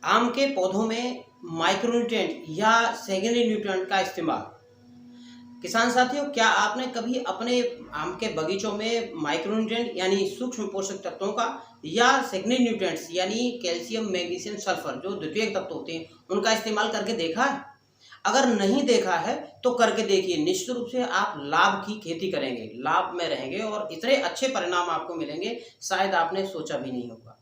आम के पौधों में माइक्रोन्यूट्रिएंट या सेकेंडरी न्यूट्रिएंट का इस्तेमाल। किसान साथियों, क्या आपने कभी अपने आम के बगीचों में माइक्रोन्यूट्रिएंट यानी सूक्ष्म पोषक तत्वों का या सेकेंडरी न्यूट्रिएंट्स यानी कैल्शियम, मैग्नीशियम, सल्फर जो द्वितीयक तत्व होते हैं उनका इस्तेमाल करके देखा है? अगर नहीं देखा है तो करके देखिए। निश्चित रूप से आप लाभ की खेती करेंगे, लाभ में रहेंगे और इतने अच्छे परिणाम आपको मिलेंगे शायद आपने सोचा भी नहीं होगा।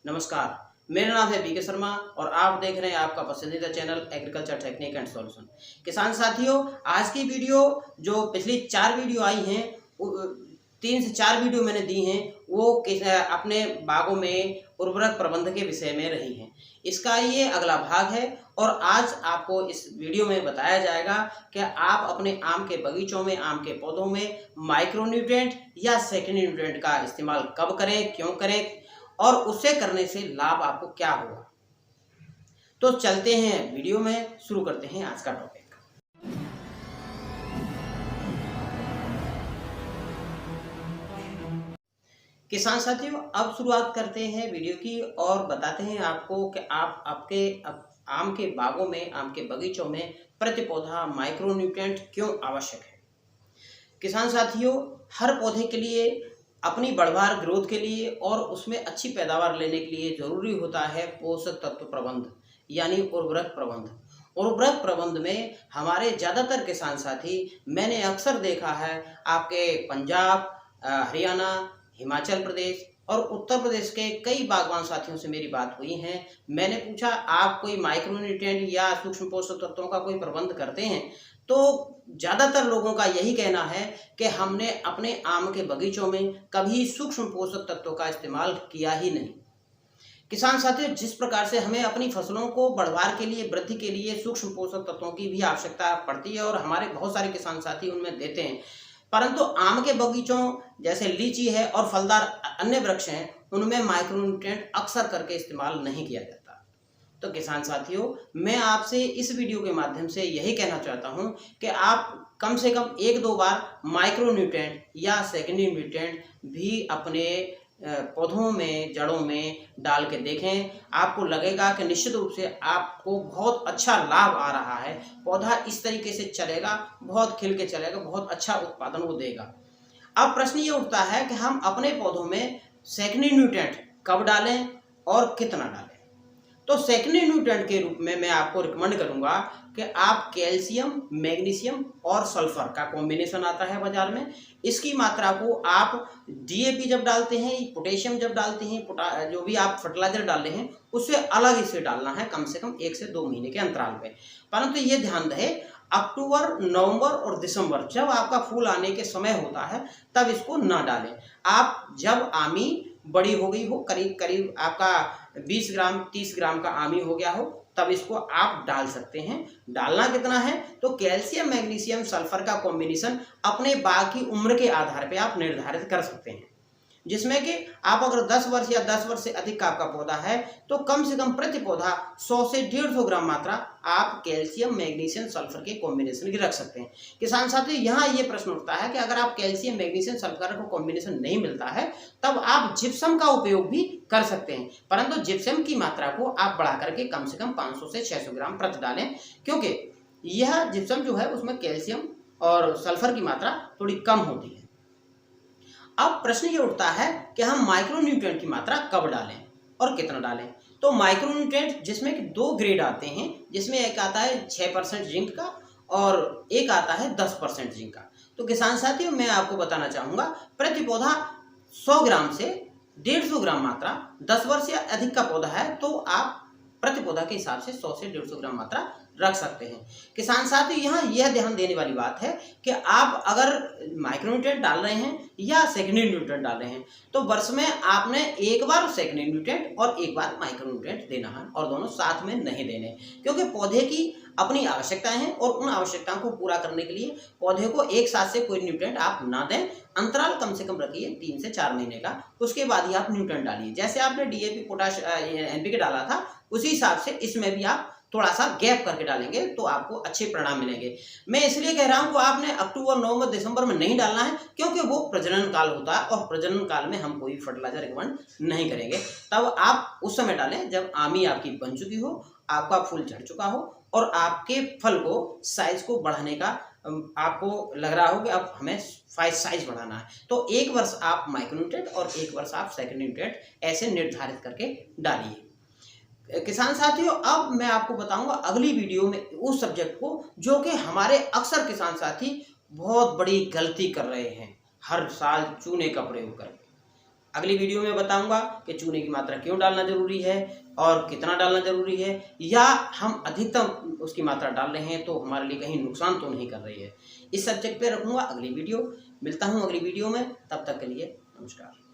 नमस्कार, मेरा नाम है बीके शर्मा और आप देख रहे हैं आपका पसंदीदा channel agriculture technique and solution. किसान साथियों, आज की वीडियो जो पिछली 4 वीडियो आई हैं, 3 से 4 वीडियो मैंने दी हैं, वो अपने बागों में उर्वरक प्रबंधन के विषय में रही हैं। इसका ये अगला भाग है और आज आपको इस वीडियो में बताया जाएगा कि आप अपने आम के बगीचों में, आम के पौधों में माइक्रोन्यूट्रिएंट या सेकेंडरी न्यूट्रिएंट का इस्तेमाल कब करें, क्यों करें और उससे करने से लाभ आपको क्या होगा। तो चलते हैं वीडियो में, शुरू करते हैं आज का टॉपिक। किसान साथियों, अब शुरुआत करते हैं वीडियो की और बताते हैं आपको कि आप आपके आम के बागों में, आम के बगीचों में प्रति पौधा माइक्रोन्यूट्रिएंट क्यों आवश्यक है। किसान साथियों, हर पौधे के लिए अपनी बढ़वार ग्रोथ के लिए और उसमें अच्छी पैदावार लेने के लिए जरूरी होता है पोषक तत्व प्रबंध यानी उर्वरक प्रबंध। उर्वरक प्रबंध में हमारे ज़्यादातर किसान साथी, मैंने अक्सर देखा है आपके पंजाब, हरियाणा, हिमाचल प्रदेश और उत्तर प्रदेश के कई बागवान साथियों से मेरी बात हुई है। मैंने पूछा, आप कोई माइक्रोन्यूट्रिएंट या सूक्ष्म पोषक तत्वों का कोई प्रबंध करते हैं? तो ज़्यादातर लोगों का यही कहना है कि हमने अपने आम के बगीचों में कभी सूक्ष्म पोषक तत्वों का इस्तेमाल किया ही नहीं। किसान साथियों, जिस प्रकार से हमें अपनी फसलों को बढ़वार के लिए, वृद्धि के लिए सूक्ष्म पोषक तत्वों की भी आवश्यकता पड़ती है और हमारे बहुत सारे किसान साथी उनमें देते हैं, परंतु आम के बगीचों जैसे लीची है और फलदार अन्य वृक्ष हैं, उनमें माइक्रोन्यूट्रिएंट अक्सर करके इस्तेमाल नहीं किया जाता। तो किसान साथियों, मैं आपसे इस वीडियो के माध्यम से यही कहना चाहता हूं कि आप कम से कम 1-2 बार माइक्रोन्यूट्रिएंट या सेकेंडरी न्यूट्रिएंट भी अपने पौधों में, जड़ों में डाल के देखें। आपको लगेगा कि निश्चित रूप से आपको बहुत अच्छा लाभ आ रहा है। पौधा इस तरीके से चलेगा, बहुत खिल के चलेगा, बहुत अच्छा उत्पादन वो देगा। अब प्रश्न ये उठता है कि हम अपने पौधों में सेकेंडरी न्यूट्रिएंट कब डालें और कितना डालें। तो सेकेंडरी न्यूट्रिएंट के रूप में मैं आपको रिकमेंड करूंगा कि आप कैल्शियम, मैग्नीशियम और सल्फर का कॉम्बिनेशन आता है बाजार में, इसकी मात्रा को आप डीएपी जब डालते हैं, पोटेशियम जब डालते हैं, जो भी आप फर्टिलाइजर डाल रहे हैं उससे अलग इसे डालना है, कम से कम 1 से 2 महीने के अंतराल पे। परंतु ये ध्यान रहे, अक्टूबर, नवंबर और दिसंबर जब आपका फूल आने के समय होता है तब इसको ना डालें। आप जब आमी बड़ी हो गई हो, करीब करीब आपका 20 ग्राम 30 ग्राम का आमी हो गया हो, तब इसको आप डाल सकते हैं। डालना कितना है? तो कैल्शियम, मैग्नीशियम, सल्फर का कॉम्बिनेशन अपने बाग की उम्र के आधार पे आप निर्धारित कर सकते हैं, जिसमें कि आप अगर 10 वर्ष या 10 वर्ष से अधिक का आपका पौधा है तो कम से कम प्रति पौधा 100 से 150 ग्राम मात्रा आप कैल्शियम, मैग्नीशियम, सल्फर के कॉम्बिनेशन की रख सकते हैं। किसान साथियों, यहाँ ये प्रश्न उठता है कि अगर आप कैल्शियम, मैग्नीशियम, सल्फर का कॉम्बिनेशन नहीं मिलता है तब आप जिप्सम का उपयोग भी कर सकते हैं, परंतु जिप्सम की मात्रा को आप बढ़ा करके कम से कम 500 से 600 ग्राम प्रति डालें, क्योंकि यह जिप्सम जो है उसमें कैल्शियम और सल्फर की मात्रा थोड़ी कम होती है। अब प्रश्न ये उठता है कि हम माइक्रोन्यूट्रिएंट की मात्रा कब डालें और कितना डालें। तो माइक्रोन्यूट्रिएंट जिसमें कि 2 ग्रेड आते हैं, जिसमें एक आता है 6% जिंक का और एक आता है 10% जिंक का। तो किसान साथियों, मैं आपको बताना चाहूँगा, प्रति पौधा 100 ग्राम से 150 ग्राम मात्रा, 10 वर्ष या अधिक का पौधा है तो आप प्रति पौधा के हिसाब से 100 से 150 ग्राम मात्रा रख सकते हैं। किसान साथियों, यहाँ यह ध्यान देने वाली बात है कि आप अगर माइक्रोन्यूट्रिएंट डाल रहे हैं या सेकेंडरी न्यूट्रिएंट डाल रहे हैं तो वर्ष में आपने एक बार सेकेंडरी न्यूट्रिएंट और एक बार माइक्रोन्यूट्रिएंट देना है और दोनों साथ में नहीं देने, क्योंकि पौधे की अपनी आवश्यकताएं हैं और उन आवश्यकताओं को पूरा करने के लिए पौधे को एक साथ से कोई न्यूट्रिएंट आप ना दें। अंतराल कम से कम रखिए 3 से 4 महीने का, उसके बाद ही आप न्यूट्रिएंट डालिए। जैसे आपने डीएपी, पोटाश, एनपीके डाला था, उसी हिसाब से इसमें भी आप थोड़ा सा गैप करके डालेंगे तो आपको अच्छे परिणाम मिलेंगे। मैं इसलिए कह रहा हूँ कि आपने अक्टूबर, नवंबर, दिसंबर में नहीं डालना है, क्योंकि वो प्रजनन काल होता है और प्रजनन काल में हम कोई फर्टिलाइजर रिकमेंड नहीं करेंगे। तब आप उस समय डालें जब आमी आपकी बन चुकी हो, आपका फूल झड़ चुका हो और आपके फल को साइज को बढ़ाने का आपको लग रहा हो कि अब हमें साइज बढ़ाना है, तो 1 वर्ष आप माइक्रोन्यूट्रिएंट और 1 वर्ष आप सेकंड न्यूट्रिएंट ऐसे निर्धारित करके डालिए। किसान साथियों, अब मैं आपको बताऊंगा अगली वीडियो में उस सब्जेक्ट को जो कि हमारे अक्सर किसान साथी बहुत बड़ी गलती कर रहे हैं, हर साल चूने का प्रयोग करके। अगली वीडियो में बताऊंगा कि चूने की मात्रा क्यों डालना जरूरी है और कितना डालना जरूरी है, या हम अधिकतम उसकी मात्रा डाल रहे हैं तो हमारे लिए कहीं नुकसान तो नहीं कर रही है। इस सब्जेक्ट पे रखूंगा अगली वीडियो। मिलता हूं अगली वीडियो में, तब तक के लिए नमस्कार।